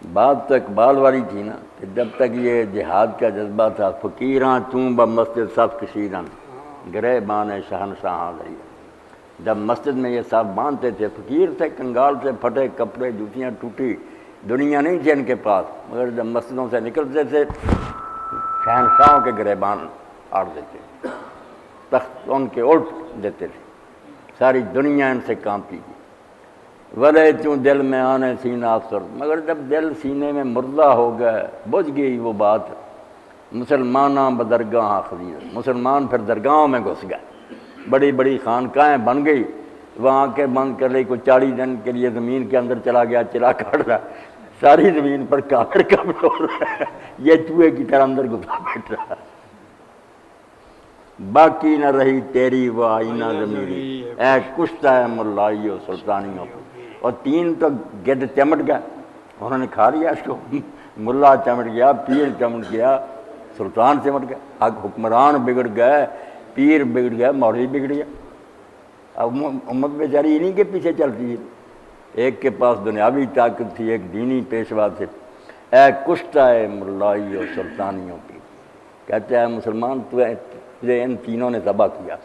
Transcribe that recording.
بات تو اقبال والی تھی نا کہ جب تک یہ جہاد کا جذبہ تھا، فقیراں چوں با مسجد صف کشیدن گرے بانے شہنشاہ رہی. جب مسجد میں یہ صاحب باندھتے تھے، فقیر تھے، کنگال سے پھٹے کپڑے، جوتیاں ٹوٹی، دنیا نہیں تھی ان کے پاس، مگر جب مسجدوں سے نکلتے تھے شہنشاہوں کے گریبان آڑ دیتے، تخت ان کے الٹ دیتے تھے، ساری دنیا ان سے کانپتی تھی. ولے چوں دل میں آنے سینہ افسر، مگر جب دل سینے میں مردہ ہو گئے، بجھ گئی وہ بات، مسلماناں بدرگاہ خدیر، مسلمان پھر درگاہوں میں گھس گئے، بڑی بڑی خانقاہیں بن گئی، وہاں کے بند کر لی، کوئی 40 دن کے لیے زمین کے اندر چلا گیا، چلا کاٹ رہا، ساری زمین پر کافر کا بٹور رہا ہے، یہ چوہے کی طرح اندر گھسا بیٹھ رہا ہے. باقی نہ رہی تیری وہ آئینہ ضمیری، اے کشتہ ہے ملائیو سلطانیوں کو. اور 3 تو گد چمٹ گئے، انہوں نے کھا لیا اس کو، ملا چمٹ گیا، پیر چمٹ گیا، سلطان چمٹ گیا، حق حکمران بگڑ گئے، پیر بگڑ گیا، مولوی بگڑ گیا. اب امت بیچاری انہیں کے پیچھے چلتی ہے. ایک کے پاس دنیاوی طاقت تھی، ایک دینی پیشوا تھے. اے کشتہ ہے ملائی اور سلطانیوں کی، کہتے ہیں مسلمان تجھے ان تینوں نے ذبح کیا.